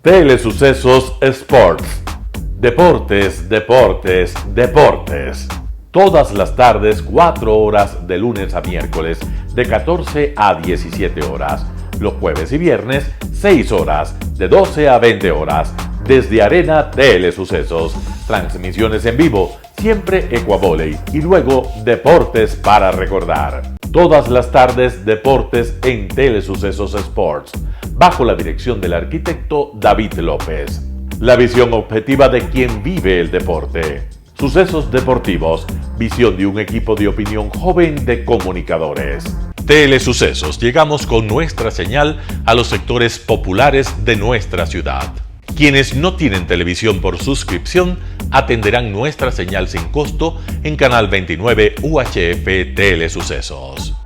Telesucesos Sports. Deportes, deportes, deportes. Todas las tardes, 4 horas de lunes a miércoles, de 14 a 17 horas. Los jueves y viernes, 6 horas, de 12 a 20 horas. Desde Arena Telesucesos. Transmisiones en vivo, siempre Ecuavoley. Y luego, deportes para recordar. Todas las tardes, deportes en Telesucesos Sports, bajo la dirección del arquitecto David López. La visión objetiva de quien vive el deporte. Sucesos deportivos, visión de un equipo de opinión joven de comunicadores. Telesucesos, llegamos con nuestra señal a los sectores populares de nuestra ciudad. Quienes no tienen televisión por suscripción atenderán nuestra señal sin costo en Canal 29 UHF Telesucesos.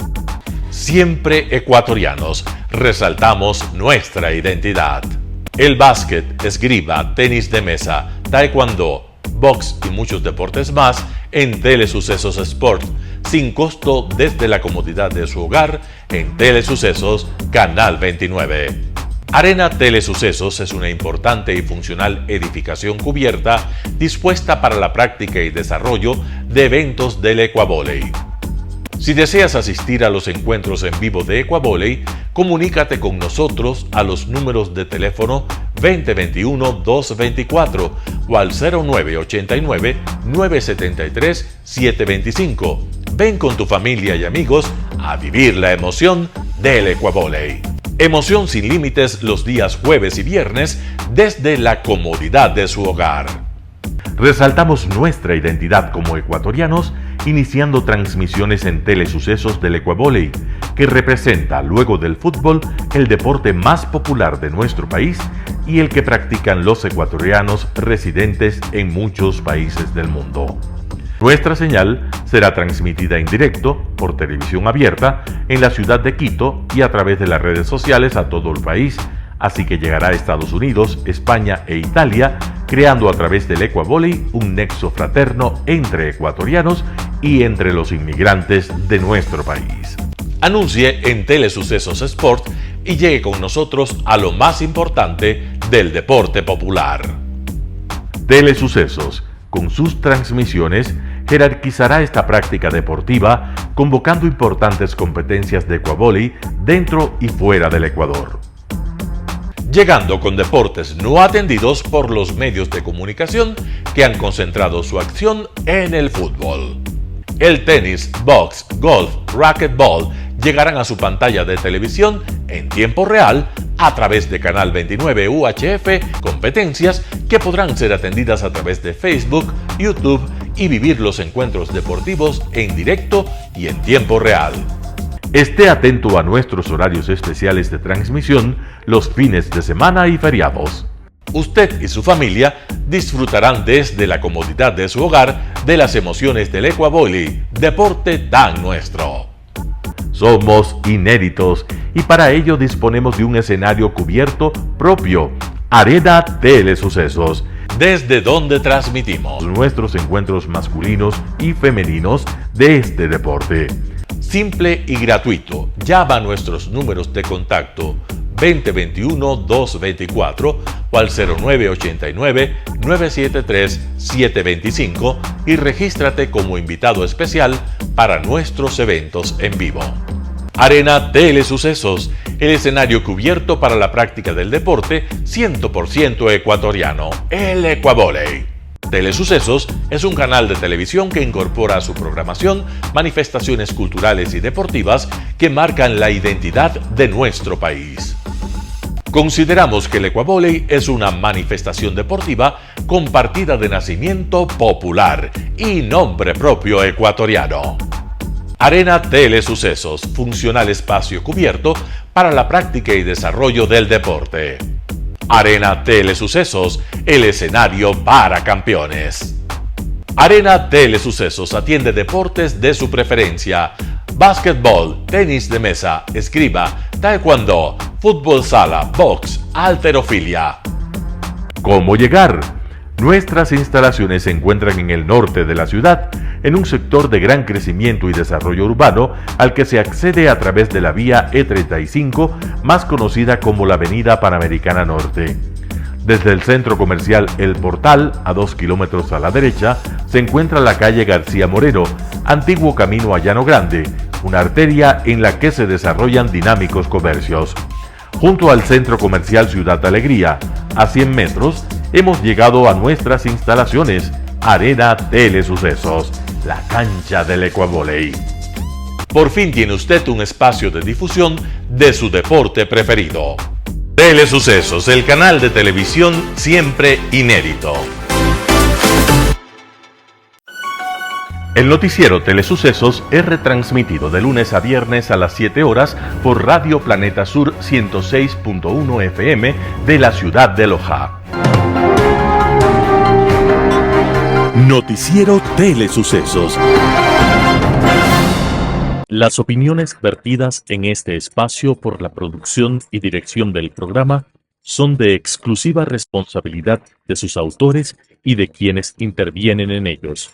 Siempre ecuatorianos, resaltamos nuestra identidad. El básquet, esgrima, tenis de mesa, taekwondo, box y muchos deportes más en Telesucesos Sport, sin costo desde la comodidad de su hogar en Telesucesos Canal 29. Arena Telesucesos es una importante y funcional edificación cubierta dispuesta para la práctica y desarrollo de eventos del Ecuavoley. Si deseas asistir a los encuentros en vivo de Ecuavoley, comunícate con nosotros a los números de teléfono 2021-224 o al 0989-973-725. Ven con tu familia y amigos a vivir la emoción del Ecuavoley. Emoción sin límites los días jueves y viernes desde la comodidad de su hogar. Resaltamos nuestra identidad como ecuatorianos iniciando transmisiones en Telesucesos del Ecuavoley, que representa, luego del fútbol, el deporte más popular de nuestro país y el que practican los ecuatorianos residentes en muchos países del mundo. Nuestra señal será transmitida en directo por televisión abierta en la ciudad de Quito y a través de las redes sociales a todo el país, así que llegará a Estados Unidos, España e Italia, creando a través del Ecuavoley un nexo fraterno entre ecuatorianos y entre los inmigrantes de nuestro país. Anuncie en Telesucesos Sport y llegue con nosotros a lo más importante del deporte popular. Telesucesos, con sus transmisiones, jerarquizará esta práctica deportiva, convocando importantes competencias de Ecuavoley dentro y fuera del Ecuador. Llegando con deportes no atendidos por los medios de comunicación que han concentrado su acción en el fútbol. El tenis, box, golf, racquetball llegarán a su pantalla de televisión en tiempo real a través de Canal 29 UHF, competencias que podrán ser atendidas a través de Facebook, YouTube y vivir los encuentros deportivos en directo y en tiempo real. Esté atento a nuestros horarios especiales de transmisión los fines de semana y feriados. Usted y su familia disfrutarán desde la comodidad de su hogar de las emociones del Ecuavoley, deporte tan nuestro. Somos inéditos y para ello disponemos de un escenario cubierto propio, Arena Telesucesos, desde donde transmitimos nuestros encuentros masculinos y femeninos de este deporte. Simple y gratuito. Llama a nuestros números de contacto 2021-224 o al 0989-973-725 y regístrate como invitado especial para nuestros eventos en vivo. Arena Telesucesos, el escenario cubierto para la práctica del deporte 100% ecuatoriano, el Ecuavoley. Telesucesos es un canal de televisión que incorpora a su programación manifestaciones culturales y deportivas que marcan la identidad de nuestro país. Consideramos que el ecuavóley es una manifestación deportiva con partida de nacimiento popular y nombre propio ecuatoriano. Arena Telesucesos, funcional espacio cubierto para la práctica y desarrollo del deporte. Arena Telesucesos, el escenario para campeones. Arena Telesucesos atiende deportes de su preferencia: básquetbol, tenis de mesa, esgrima, taekwondo, fútbol sala, box, halterofilia. ¿Cómo llegar? Nuestras instalaciones se encuentran en el norte de la ciudad, en un sector de gran crecimiento y desarrollo urbano al que se accede a través de la vía E35, más conocida como la Avenida Panamericana Norte. Desde el centro comercial El Portal, a 2 kilómetros a la derecha, se encuentra la calle García Moreno, antiguo camino a Llano Grande, una arteria en la que se desarrollan dinámicos comercios. Junto al centro comercial Ciudad Alegría, a 100 metros, hemos llegado a nuestras instalaciones, Arena Telesucesos, la cancha del ecuavóley. Por fin tiene usted un espacio de difusión de su deporte preferido. Telesucesos, el canal de televisión siempre inédito. El noticiero Telesucesos es retransmitido de lunes a viernes a las 7 horas por Radio Planeta Sur 106.1 FM de la ciudad de Loja. Noticiero Telesucesos. Las opiniones vertidas en este espacio por la producción y dirección del programa son de exclusiva responsabilidad de sus autores y de quienes intervienen en ellos.